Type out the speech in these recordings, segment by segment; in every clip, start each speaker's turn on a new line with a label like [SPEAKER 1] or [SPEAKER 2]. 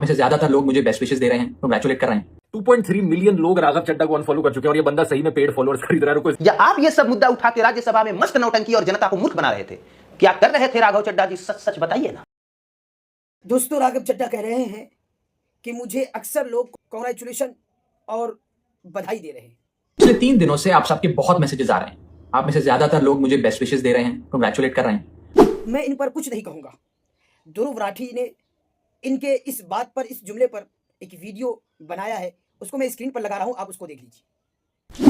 [SPEAKER 1] में से ज्यादातर लोग मुझे बेस्ट विशेस दे रहे हैं, कांग्रेचुलेट कर रहे हैं।
[SPEAKER 2] 2.3 मिलियन लोग राघव चड्ढा को अनफॉलो कर चुके हैं और ये बंदा सही में पेड फॉलोअर्स खरीद रहा है। रुको,
[SPEAKER 3] या आप ये सब मुद्दा उठा के राज्यसभा में मस्त नौटंकी और जनता को मूर्ख बना रहे थे? क्या कर रहे थे राघव चड्ढा जी? सच सच बताइए ना।
[SPEAKER 4] दोस्तों, राघव चड्ढा कह रहे हैं कि मुझे अक्सर लोग कांग्रेचुलेशन और बधाई दे रहे हैं।
[SPEAKER 1] पिछले 3 दिनों से आप सबके बहुत मैसेजेस आ रहे हैं। आप में से ज्यादातर लोग मुझे बेस्ट विशेस दे रहे हैं, कांग्रेचुलेट कर रहे हैं।
[SPEAKER 4] मैं इन पर कुछ नहीं कहूंगा। ध्रुव राठी ने इनके इस बात पर, इस जुमले पर एक वीडियो बनाया है, उसको मैं स्क्रीन पर लगा रहा हूं, आप उसको देख लीजिए।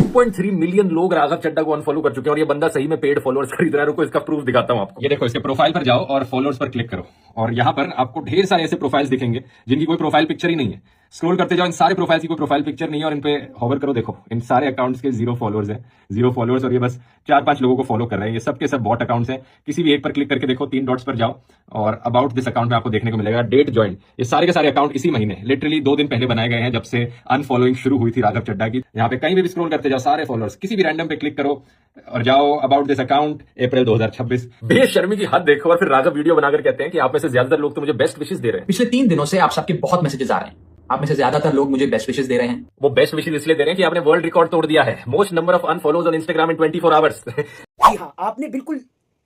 [SPEAKER 2] 2.3 मिलियन लोग राघव चड्ढा को अनफॉलो कर चुके हैं और ये बंदा सही में पेड फॉलोअर्स खरीद रहा है। रुको, इसका प्रूफ दिखाता हूं आपको। ये देखो, इसके प्रोफाइल पर जाओ और फॉलोअर्स पर क्लिक करो और यहाँ पर आपको ढेर सारे ऐसे प्रोफाइल्स दिखेंगे जिनकी कोई प्रोफाइल पिक्चर ही नहीं है। स्क्रॉल करते जाओ, इन सारे प्रोफाइल्स की कोई प्रोफाइल पिक्चर नहीं है और इन पे हॉवर करो। देखो, इन सारे अकाउंट्स के 0 फॉलोअर्स हैं, 0 फॉलोअर्स, और ये बस 4-5 लोगों को फॉलो कर रहे हैं। ये सब के सब बॉट अकाउंट्स हैं। किसी भी एक पर क्लिक करके देखो, 3 डॉट्स पर जाओ और अबाउट दिस अकाउंट में आपको देखने को मिलेगा डेट ज्वाइन। ये सारे के सारे अकाउंट इसी महीने लिटरली 2 दिन पहले बनाए गए हैं, जब से अनफॉलोइंग शुरू हुई थी राघव चड्ढा की। यहाँ पे कहीं भी स्क्रॉल करते जाओ, सारे फॉलोअर्स, किसी भी रैंडम पे क्लिक करो और जाओ अबाउट दिस अकाउंट अप्रैल 2026। बेशर्मी की हद देखो। और फिर राघव वीडियो बनाकर कहते हैं कि आप में से ज्यादातर लोग तो मुझे बेस्ट विशेस दे रहे हैं।
[SPEAKER 1] पिछले 3 दिनों से आप सबके बहुत मैसेजेस आ रहे हैं। आप में से ज्यादातर लोग मुझे बेस्ट विशेस दे रहे हैं।
[SPEAKER 2] वो बेस्ट विशेस इसलिए दे रहे हैं कि आपने वर्ल्ड रिकॉर्ड तोड़ दिया है, most number of unfollows on Instagram in 24 hours.
[SPEAKER 4] जी हाँ, आपने बिल्कुल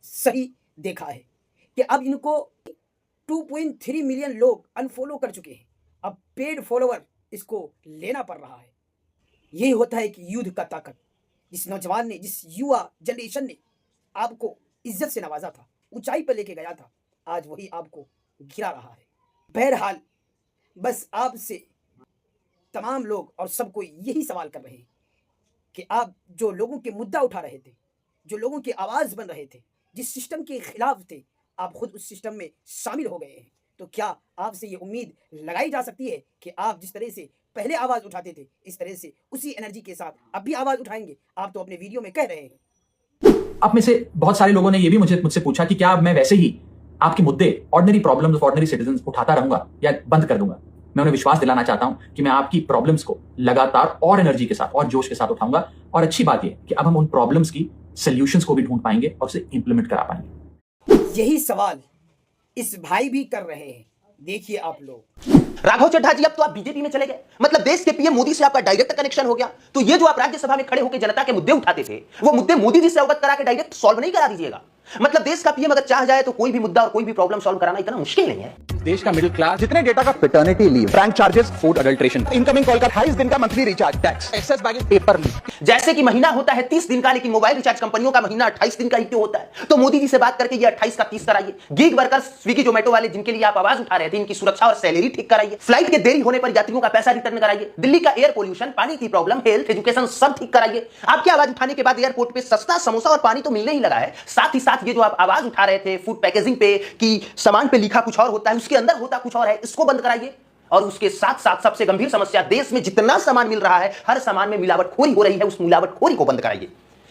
[SPEAKER 4] सही देखा है कि अब इनको 2.3 मिलियन लोग अनफॉलो कर चुके हैं। अब पेड फॉलोवर इसको लेना पड़ रहा है। यही होता है कि युद्ध का ताकत। जिस नौजवान ने, जिस युवा जनरेशन ने आपको इज्जत से नवाजा था, ऊंचाई पर लेके गया था, आज वही आपको गिरा रहा है। बहरहाल, बस आपसे तमाम लोग और सबको यही सवाल कर रहे हैं कि आप जो लोगों के मुद्दा उठा रहे थे, जो लोगों की आवाज बन रहे थे, जिस सिस्टम के खिलाफ थे, आप खुद उस सिस्टम में शामिल हो गए हैं। तो क्या आपसे ये उम्मीद लगाई जा सकती है कि आप जिस तरह से पहले आवाज उठाते थे, इस तरह से उसी एनर्जी के साथ अब भी आवाज उठाएंगे? आप तो अपने वीडियो में कह रहे हैं।
[SPEAKER 1] आप में से बहुत सारे लोगों ने ये भी मुझसे पूछा कि क्या मैं वैसे ही आपके मुद्दे, ordinary problems of ordinary citizens उठाता रहूंगा या बंद कर दूंगा? मैं उन्हें विश्वास दिलाना चाहता हूं कि मैं आपकी प्रॉब्लम्स को लगातार और एनर्जी के साथ और जोश के साथ उठाऊंगा। और अच्छी बात यह कि अब हम उन प्रॉब्लम्स की सॉल्यूशंस को भी ढूंढ पाएंगे और उसे इंप्लीमेंट करा पाएंगे।
[SPEAKER 4] यही सवाल इस भाई भी कर रहे हैं। देखिए आप लोग।
[SPEAKER 3] राघव चड्ढा जी, अब तो आप बीजेपी में चले गए, मतलब देश के पीएम मोदी से आपका डायरेक्ट कनेक्शन हो गया। तो ये जो आप राज्यसभा में खड़े होकर जनता के मुद्दे उठाते थे, वो मुद्दे मोदी जी से अवगत करा के डायरेक्ट सॉल्व नहीं करा दीजिएगा? मतलब देश का पीएम अगर चाह जाए तो कोई भी मुद्दा और कोई भी प्रॉब्लम सॉल्व कराना इतना मुश्किल नहीं है।
[SPEAKER 5] देश का मिडिल क्लास जितने डेटा का paternity leave, bank charges, food adulteration, incoming call का 28 दिन का monthly recharge tax, excess baggage paper leave.
[SPEAKER 3] जैसे कि महीना होता है 30 दिन का, लेकिन मोबाइल रिचार्ज कंपनियों का महीना 28 दिन का ही क्यों होता है? तो मोदी जी से बात करके ये 28 का 30 कराइए। गिग वर्कर्स, स्विगी जोमेटो वाले जिनके लिए आप आवाज उठा रहे थे, इनकी सुरक्षा और सैलरी ठीक कराइए। फ्लाइट के देरी होने पर यात्रियों का पैसा रिटर्न कराइए। दिल्ली का एयर पोल्यूशन, पानी की प्रॉब्लम, हेल्थ, एजुकेशन सब ठीक कराइए। आपकी आवाज उठाने के बाद एयरपोर्ट पे सस्ता समोसा और पानी तो मिलने ही लगा है। साथ ही साथ ये जो आप आवाज उठा रहे थे फूड पैकेजिंग पे कि सामान पे लिखा कुछ और होता है, उसके अंदर होता कुछ और है, इसको बंद कराइए। और उसके साथ साथ सबसे गंभीर समस्या, देश में जितना सामान मिल रहा है, हर सामान में मिलावटखोरी हो रही है, उस मिलावटखोरी को बंद कराइए।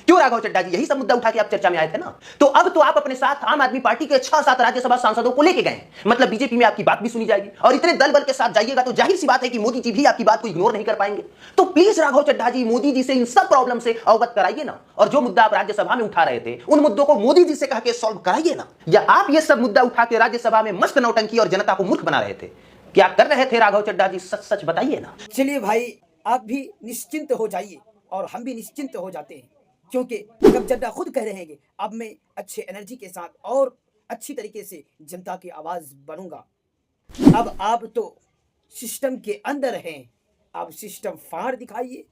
[SPEAKER 3] क्यों राघव चड्ढा जी? यही सब मुद्दा उठा के आप चर्चा में आए थे ना। तो अब तो आप अपने साथ आम आदमी पार्टी के 6-7 राज्यसभा सांसदों को लेके गए हैं। मतलब बीजेपी में आपकी बात भी सुनी जाएगी और इतने दल बल के साथ जाइएगा तो जाहिर सी बात है कि मोदी जी भी आपकी बात को इग्नोर नहीं कर पाएंगे। तो प्लीज राघव चड्ढा जी, मोदी जी से इन सब प्रॉब्लम से अवगत कराइए ना। और जो मुद्दा आप राज्यसभा में उठा रहे थे, उन मुद्दों को मोदी जी से कह के सॉल्व कराइए ना। या आप ये सब मुद्दा उठा के राज्यसभा में मस्त नौटंकी और जनता को मूर्ख बना रहे थे? क्या कर रहे थे राघव चड्ढा जी? सच सच बताइए ना।
[SPEAKER 4] चलिए भाई, आप भी निश्चिंत हो जाइए और हम भी निश्चिंत हो जाते हैं, क्योंकि राघव चड्ढा खुद कह रहे हैं कि अब मैं अच्छे एनर्जी के साथ और अच्छी तरीके से जनता की आवाज बनूंगा। अब आप तो सिस्टम के अंदर हैं, आप सिस्टम फाड़ दिखाइए।